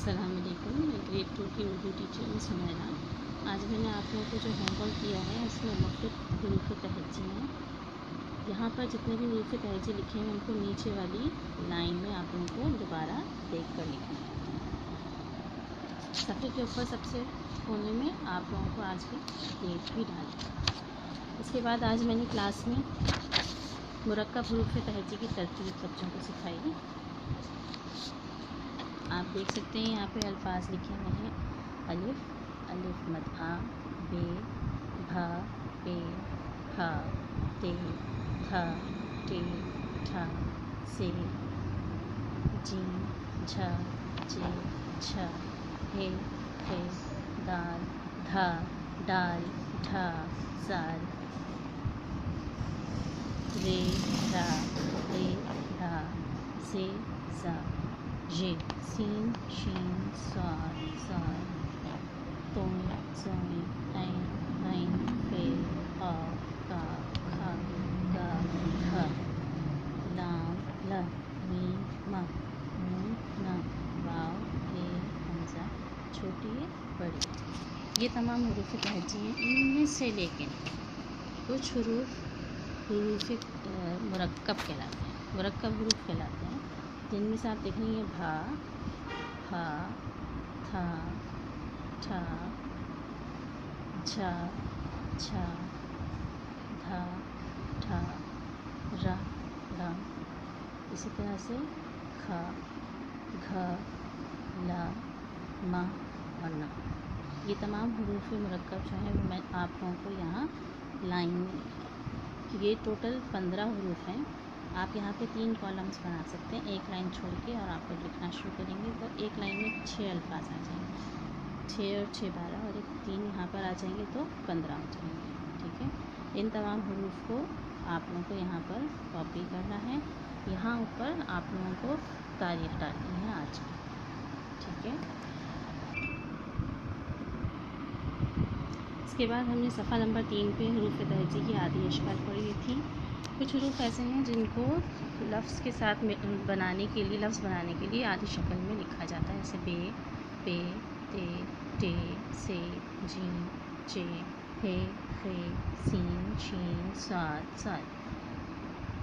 अस्सलाम वालेकुम। मैं ग्रेड 2 की उर्दू टीचर हूँ सुनैना। आज मैंने आप लोगों को जो होमवर्क दिया है उसमें मुख्तलिफ हुरूफ तहज्जी हैं। यहाँ पर जितने भी हुरूफ तहज्जी लिखे हैं उनको नीचे वाली लाइन में आप लोगों को दोबारा देख कर लिखना है। सफ़े के ऊपर सबसे कोने में आप लोगों को आज की डेट भी डाली। इसके बाद आज मैंने क्लास में मुरक्कब हुरूफ तहज्जी की तरतीब बच्चों को सिखाई। आप देख सकते हैं यहाँ पे अल्फाज लिखे हुए हैं। अलिफ, अलिफ मद आ, बे, भा, पे, फा, ते, था, टे, ठा, से, जीम, झा, जे, झा, हे, थे, दाल, धा, डाल, ढा, जाल, रे, रा, रे, रा, से, सा, जे, सीन, शीन, स्वाद, साद, तोन, सोन, ऐन, गैन, फे, क़ाफ़, काफ, खा, गाफ, घा, लाम, ला, मीम, मा, नून, ना, वाव, हे, हमज़ा, छोटी बड़ी। ये तमाम हुरूफ तहज्जी हैं। इनमें से लेकिन कुछ हुरूफ मुरक्कब कहलाते हैं, मुरक्कब हुरूफ कहलाते हैं, जिनमें से आप देखेंगे भा, फा, था, ठा, झा, छा, धा, ठा, रा, ला, इसी तरह से खा, घा, ला, मा और ना। ये तमाम हुरूफ मुरक्कब जो हैं वो मैं आप लोगों को यहाँ लाइन में, ये टोटल 15 हुरूफ हैं। आप यहाँ पे 3 कॉलम्स बना सकते हैं, एक लाइन छोड़ के, और आप लोग लिखना शुरू करेंगे तो एक लाइन में 6 अल्फाज आ जाएंगे। 6 और 6 12 और एक 3 यहाँ पर आ जाएंगे तो 15 हो जाएंगे। ठीक है, इन तमाम हुरूफ को आप लोगों को यहाँ पर कॉपी करना है। यहाँ ऊपर आप लोगों को तारीख डालनी है आज की। ठीक है, इसके बाद हमने सफ़ा नंबर 3 पे हुरूफ तहज्जी की आदि अशकाल पढ़ी थी। कुछ हुरूफ ऐसे हैं जिनको लफ्ज़ के साथ बनाने के लिए, लफ्ज़ बनाने के लिए आदि शक्ल में लिखा जाता है, जैसे बे, पे, ते, टे, से, जी, चे, हे, खे, सीन, शीन, स्वाद, साद,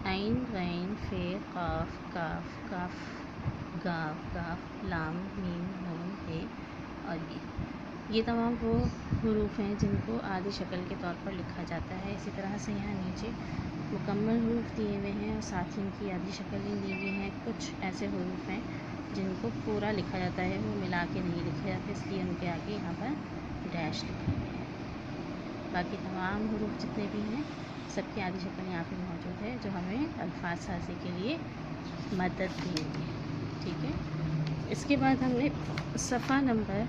ऐन, गैन, फे, क़ाफ़, काफ, काफ, गाफ, गाफ, लाम, मीम, नून, हे और ये तमाम वो हुरूफ हैं जिनको आदि शक्ल के तौर पर लिखा जाता है। इसी तरह से यहाँ नीचे मुकम्मल हुरूफ दिए हुए हैं और साथ ही इनकी आदि शक्लें दी हुई हैं। कुछ ऐसे हुरूफ हैं जिनको पूरा लिखा जाता है, वो मिला के नहीं लिखे जाते, इसलिए उनके आगे यहाँ पर डैश लिखा गया है। बाकी तमाम हुरूफ जितने भी हैं सबकी आदि शक्ल यहाँ पर मौजूद है, जो हमें अल्फाज साज़ी के लिए मदद देंगे। ठीक है, इसके बाद हमने सफ़ा नंबर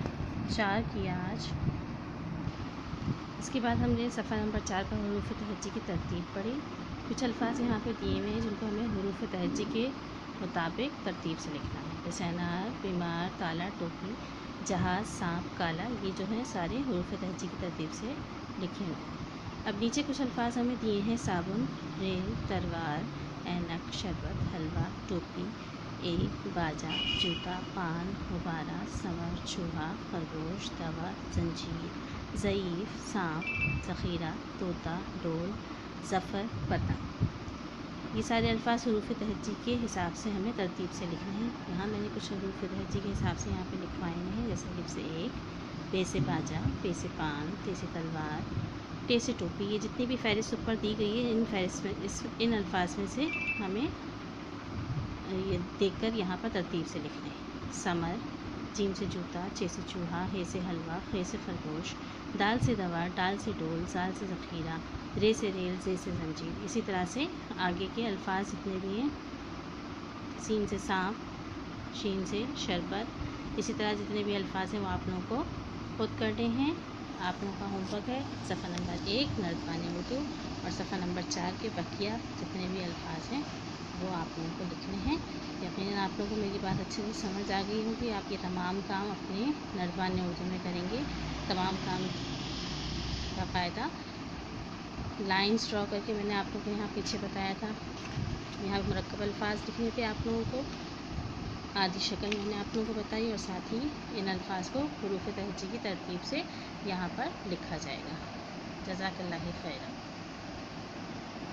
4 किया आज। इसके बाद हमने सफ़ा नंबर 4 पर हुरूफ तहज्जी की तरतीब पढ़ी। कुछ अल्फाज यहाँ पे दिए हुए हैं जिनको हमें हुरूफ तहज्जी के मुताबिक तरतीब से लिखना है, जैसे अनार, बीमार, ताला, टोपी, जहाज़, सांप, काला। ये जो हैं सारे हुरूफ तहज्जी की तरतीब से लिखे हुए। अब नीचे कुछ अल्फाज हमें दिए हैं, साबुन, रेल, तलवार, ऐनक, शरबत, हलवा, टोपी, एक, बाजा, जूता, पान, गुब्बारा, समर, चूहा, खरगोश, दवा, जंजीर, ज़ईफ़, सांप, ज़ख़ीरा, तोता, डोल, ज़फ़र, पतंग। ये सारे अल्फाज हुरूफ तहज्जी के हिसाब से हमें तरतीब से लिखने हैं। यहाँ मैंने कुछ हुरूफ तहज्जी के हिसाब से यहाँ पे लिखवाए हैं, जैसे अलिफ से एक, बे से बाजा, पे से पान, ते से तलवार, टे से टोपी। ये जितनी भी फ़हरिस्त ऊपर दी गई है, इन फ़हरिस्त में इन अल्फाज में से हमें ये देखकर यहाँ पर तरतीब से लिखना है। समर, जीम से जूता, चे से चूहा, हे से हलवा, खे से खरगोश, दाल से दवा, डाल से डोल, जाल से ज़ख़ीरा, रे से रेल, जे से जंजीर। इसी तरह से आगे के अल्फाज जितने भी हैं, सीन से सांप, शीन से शरबत, इसी तरह जितने भी अल्फाज हैं वो आप लोगों को खुद करने हैं। आप लोगों का होमवर्क है सफ़ा नंबर 1 नर्दबान उर्दू और सफ़ा नंबर 4 के बकिया जितने भी अल्फाज हैं वो आप लोगों को लिखने हैं। यकीनन आप लोगों को मेरी बात अच्छे से समझ आ गई होगी। आप ये तमाम काम अपने नर्दबान उर्दू में करेंगे। तमाम काम बाकायदा लाइन्स ड्रॉ करके मैंने आप लोगों को यहाँ पीछे बताया था। यहाँ मुरक्कब अल्फाज लिखने थे आप लोगों को, आदि शक्ल मैंने आप लोगों को बताई और साथ ही इन अल्फाज को हुरूफ तहज्जी की तरतीब से यहाँ पर लिखा जाएगा। जज़ाकल्लाह खैरा।